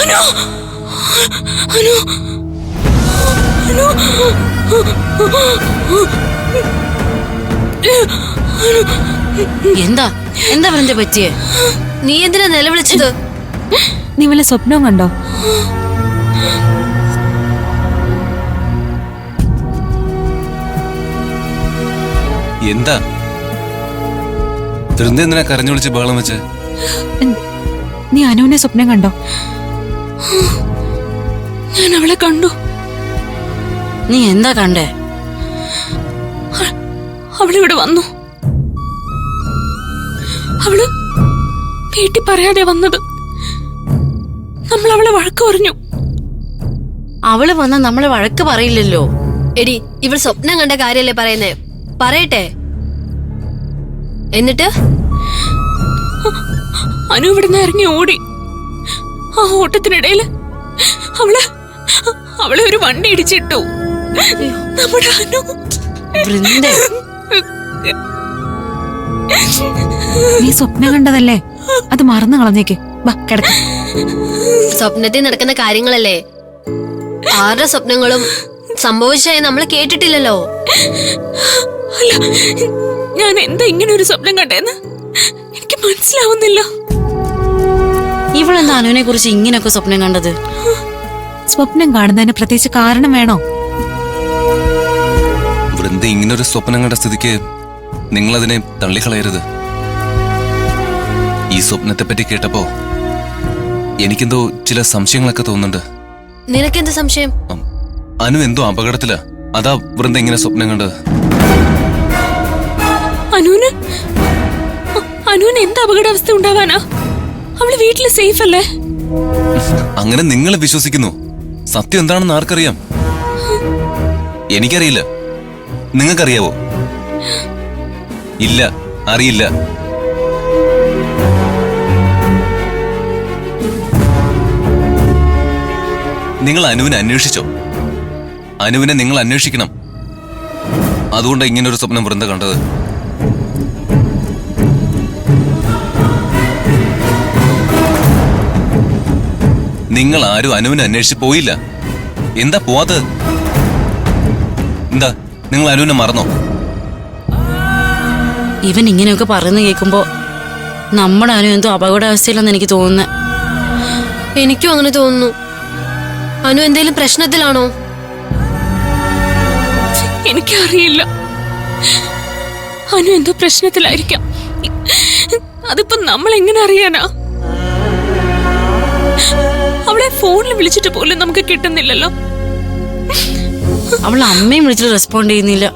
അനു അനു അനു എന്താ എന്താ വൃന്ദ പറ്റിയേ? നീ എന്തിനാ നിലവിളിച്ചത്? നീ വല്ല സ്വപ്നവും കണ്ടോ? എന്താ വൃന്ദ എന്തിനാ കരഞ്ഞു വിളിച്ച് ബഹളം വെച്ച്? നീ അനുവിനെ സ്വപ്നം കണ്ടോ? ഞാൻ അവളെ കണ്ടു. നീ എന്താ കണ്ടേ? അവളിവിടെ വന്നു. അവള് വീട്ടിൽ പറയാതെ വന്നത്. നമ്മൾ അവളെ വഴക്ക് പറഞ്ഞു. അവള് വന്ന നമ്മളെ വഴക്ക് പറയില്ലല്ലോ. എടി, ഇവൾ സ്വപ്നം കണ്ട കാര്യല്ലേ പറയുന്നേ? പറയട്ടെ. എന്നിട്ട് അനു ഇവിടുന്ന് ഇറങ്ങി ഓടി. ആ ഓട്ടത്തിനിടയില് അവളെ ഒരു വണ്ടി ഇടിച്ചിട്ടു. നമ്മുടെ അനു. വൃന്ദ, നീ സ്വപ്നം കണ്ടതല്ലേ, അത് മറന്നു കളഞ്ഞേക്ക്. വാ കിടക്ക. സ്വപ്നത്തിൽ നടക്കുന്ന കാര്യങ്ങളല്ലേ, ആരുടെ സ്വപ്നങ്ങളും സംഭവിച്ചായി നമ്മൾ കേട്ടിട്ടില്ലല്ലോ. അല്ല, ഞാൻ എന്താ ഇങ്ങനെ ഒരു സ്വപ്നം കണ്ടേന്ന് എനിക്ക് മനസ്സിലാവുന്നില്ല. ഇവളെന്താ അനുവിനെ കുറിച്ച് ഇങ്ങനെയൊക്കെ സ്വപ്നം കണ്ടത്? സ്വപ്നം കാണുന്നതിന് പ്രത്യേകിച്ച് കാരണം വേണോ? വൃന്ദ ഇങ്ങനൊരു സ്വപ്നം കണ്ട സ്ഥിതിക്ക് നിങ്ങളതിനെ തള്ളിക്കളയരുത്. ഈ സ്വപ്നത്തെ പറ്റി കേട്ടപ്പോ എനിക്കെന്തോ ചില സംശയങ്ങളൊക്കെ തോന്നുന്നുണ്ട്. നിനക്കെന്ത് സംശയം? അനു എന്തോ അപകടത്തിലാ, അതാ വൃന്ദ ഇങ്ങനെ സ്വപ്നം കണ്ടത്. അനുവിന് എന്ത് അപകടാവസ്ഥ ഉണ്ടാവാനാ? അവള് വീട്ടില് സേഫ് അല്ലേ? അങ്ങനെ നിങ്ങൾ വിശ്വസിക്കുന്നു. സത്യം എന്താണെന്ന് ആർക്കറിയാം? എനിക്കറിയില്ല. നിങ്ങൾക്കറിയാവോ? ഇല്ല, അറിയില്ല. നിങ്ങൾ അനുവിനെ അന്വേഷിച്ചോ? അനുവിനെ നിങ്ങൾ അന്വേഷിക്കണം. അതുകൊണ്ടാണ് ഇങ്ങനൊരു സ്വപ്നം വൃന്ദ കണ്ടത്. നിങ്ങൾ ആരും അനുവിനെ അന്വേഷിച്ച് പോയില്ല. എന്താ പോവാത്തത്? എന്താ നിങ്ങൾ അനുവിനെ മറന്നോ? ഇവൻ ഇങ്ങനെയൊക്കെ പറയുന്ന കേൾക്കുമ്പോ നമ്മുടെ അനു എന്തോ അപകടാവസ്ഥയിലെന്ന് എനിക്ക് തോന്നുന്നത്. എനിക്കും അങ്ങനെ തോന്നുന്നു. അനു എന്തേലും പ്രശ്നത്തിലാണോ? എനിക്കറിയില്ല. അനു എന്തോ പ്രശ്നത്തിലായിരിക്കാം. അതിപ്പോ നമ്മൾ എങ്ങനെ അറിയാനാ? അവളെ ഫോണിൽ വിളിച്ചിട്ട് പോലും നമുക്ക് കിട്ടുന്നില്ലല്ലോ. അവൾ അമ്മയും വിളിച്ചിട്ട് റെസ്പോണ്ട് ചെയ്യുന്നില്ല.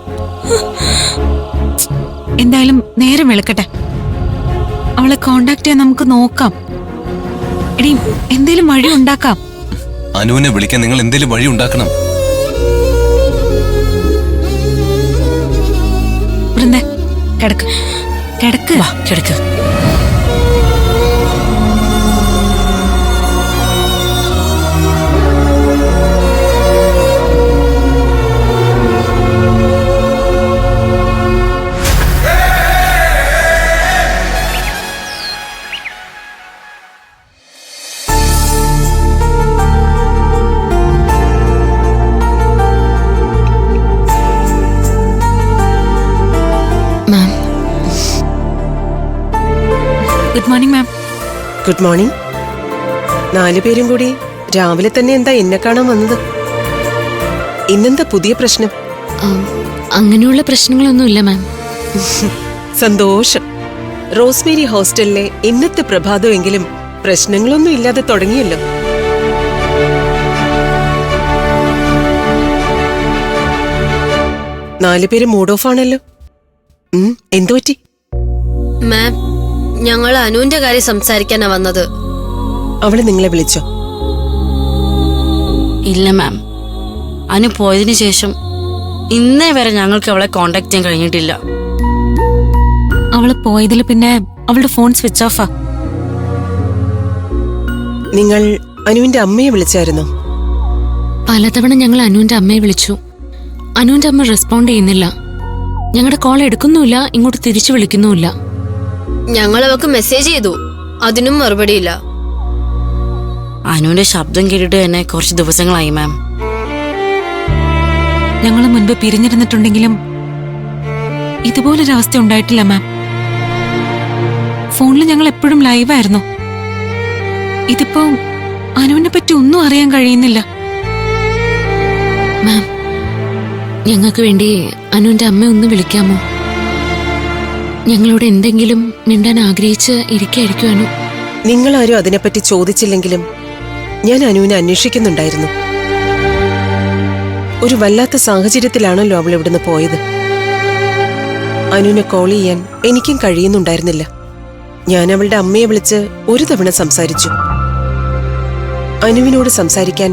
എന്തായാലും നേരം വെളുക്കട്ടെ, അവളെ കോണ്ടാക്ട് ചെയ്യാൻ നമുക്ക് നോക്കാം. എടി, എന്തേലും വഴി ഉണ്ടാക്കാം. അനുവിനെ വിളിക്കാൻ നിങ്ങൾ എന്തേലും വഴി ഉണ്ടാക്കണം. വൃന്ദ, കിടക്ക് കിടക്ക്. വാ കിടക്ക്. Good morning ma'am. Good morning. 4 പേരും കൂടി രാവിലെ തന്നെ എന്താ എന്നെ കാണാൻ വന്നത്? ഇന്നെന്താ പുതിയ പ്രശ്നം? അങ്ങനെയുള്ള പ്രശ്നങ്ങളൊന്നുമില്ല മാം. സന്തോഷം. റോസ്മേരി ഹോസ്റ്റലിലെ ഇന്നത്തെ പ്രഭാതമെങ്കിലും പ്രശ്നങ്ങളൊന്നും ഇല്ലാതെ തുടങ്ങിയല്ലോ. നാല് പേര് മൂഡ് ഓഫ് ആണല്ലോ. എന്തു പറ്റി? മാം, ഞങ്ങൾ അനുവിന്റെ കാര്യം സംസാരിക്കാനാ വന്നത്. അവള് നിങ്ങളെ വിളിച്ചോ? ഇല്ല മാം. അനു പോയതിനു ശേഷം ഇന്നേ വരെ ഞങ്ങൾക്ക് അവളെ കോണ്ടാക്ട് ചെയ്യാൻ കഴിഞ്ഞിട്ടില്ല. അവള് പോയതിൽ പിന്നെ അവളുടെ ഫോൺ സ്വിച്ച് ഓഫാ. നിങ്ങൾ അനുവിന്റെ അമ്മയെ വിളിച്ചായിരുന്നോ? പലതവണ ഞങ്ങൾ അനുവിന്റെ അമ്മയെ വിളിച്ചു. അനുവിന്റെ അമ്മ റെസ്പോണ്ട് ചെയ്യുന്നില്ല. ഞങ്ങളുടെ കോൾ എടുക്കുന്നുമില്ല, ഇങ്ങോട്ട് തിരിച്ചു അനുവിന്റെ ശബ്ദം കേട്ടിട്ട് തന്നെ കുറച്ച് ദിവസങ്ങളായി മാം. ഞങ്ങൾ മുൻപ് പിരിഞ്ഞിരുന്നിട്ടുണ്ടെങ്കിലും ഇതുപോലൊരവസ്ഥ ഉണ്ടായിട്ടില്ല മാം. ഫോണിൽ ഞങ്ങൾ എപ്പോഴും ലൈവായിരുന്നു. ഇതിപ്പോ അനുവിനെ പറ്റി ഒന്നും അറിയാൻ കഴിയുന്നില്ല. മാം, ഞങ്ങൾക്ക് വേണ്ടി അനുവിന്റെ അമ്മ ഒന്ന് വിളിക്കാമോ? ഞങ്ങളോട് എന്തെങ്കിലും മിണ്ടാൻ ആഗ്രഹിച്ച് ഇരിക്കായിരിക്കും അനു. നിങ്ങളാരും അതിനെപ്പറ്റി ചോദിച്ചില്ലെങ്കിലും ഞാൻ അനുവിനെ അന്വേഷിക്കുന്നുണ്ടായിരുന്നു. ഒരു വല്ലാത്ത സാഹചര്യത്തിലാണല്ലോ അവൾ ഇവിടുന്ന് പോയത്. അനുവിനെ കോൾ ചെയ്യാൻ എനിക്കും കഴിയുന്നുണ്ടായിരുന്നില്ല. ഞാൻ അവളുടെ അമ്മയെ വിളിച്ച് ഒരു തവണ സംസാരിച്ചു. അനുവിനോട് സംസാരിക്കാൻ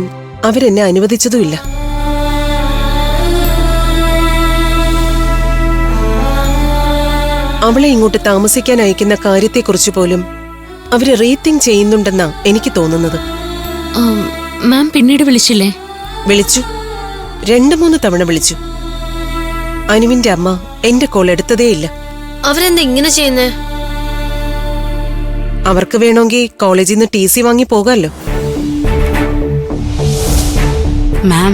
അവരെന്നെ അനുവദിച്ചതുമില്ല. അവളെ ഇങ്ങോട്ട് താമസിക്കാൻ അയക്കുന്ന കാര്യത്തെക്കുറിച്ച് പോലും അവര് റീതിങ്ക് ചെയ്യുന്നുണ്ടെന്നാ എനിക്ക് തോന്നുന്നത്. മാം പിന്നീട് വിളിച്ചില്ലേ? വിളിച്ചു, 2-3 തവണ വിളിച്ചു. അനുവിന്റെ അമ്മ എന്റെ കോൾ എടുത്തതേയില്ല. അവരെന്താ ഇങ്ങനെ ചെയ്യുന്നേ? അവർക്ക് വേണമെങ്കിൽ കോളേജിൽ നിന്ന് TC വാങ്ങി പോകാമല്ലോ. മാം,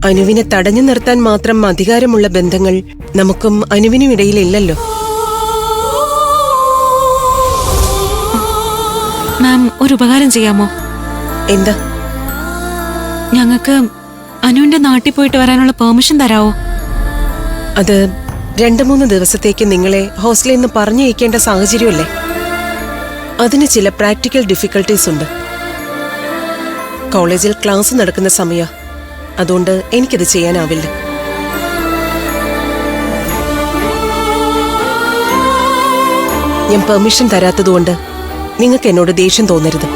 അനുവിനെ തടഞ്ഞു നിർത്താൻ മാത്രം അധികാരമുള്ള ബന്ധങ്ങൾ നമുക്കും അനുവിനും ഇടയിലില്ലല്ലോ. മാം, ഒരു ഉപകാരം ചെയ്യാമോ? എന്താ? ഞങ്ങൾക്ക് അനുവിന്റെ നാട്ടിൽ പോയിട്ട് വരാനുള്ള പെർമിഷൻ തരാവോ? അത് 2-3 ദിവസത്തേക്ക് നിങ്ങളെ ഹോസ്റ്റലിൽ നിന്ന് പറഞ്ഞയക്കേണ്ട സാഹചര്യമല്ലേ. അതിന് ചില പ്രാക്ടിക്കൽ ഡിഫിക്കൽട്ടീസ് ഉണ്ട്. കോളേജിൽ ക്ലാസ് നടക്കുന്ന സമയ, അതുകൊണ്ട് എനിക്കത് ചെയ്യാനാവില്ല. ഞാൻ പെർമിഷൻ തരാത്തതുകൊണ്ട് നിങ്ങൾക്ക് എന്നോട് ദേഷ്യം തോന്നരുത്.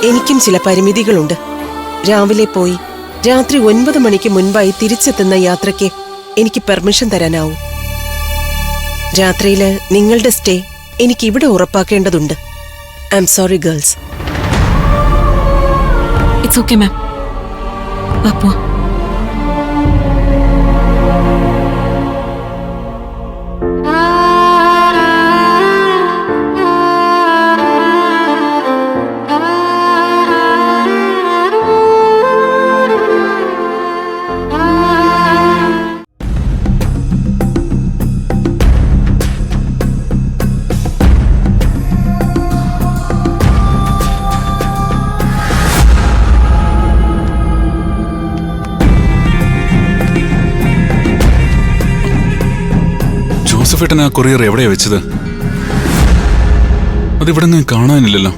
എനിക്കും ചില പരിമിതികളുണ്ട്. രാവിലെ പോയി രാത്രി 9 മണിക്ക് മുൻപായി തിരിച്ചെത്തുന്ന യാത്രയ്ക്ക് എനിക്ക് പെർമിഷൻ തരാനാവും. രാത്രിയില് നിങ്ങളുടെ സ്റ്റേ എനിക്ക് ഇവിടെ ഉറപ്പാക്കേണ്ടതുണ്ട്. I am sorry girls. It's okay ma'am. പോ. ജോസഫേട്ടൻ ആ കൊറിയർ എവിടെയാ വെച്ചത്? അതിവിടെ നിന്ന് കാണാനില്ലല്ലോ.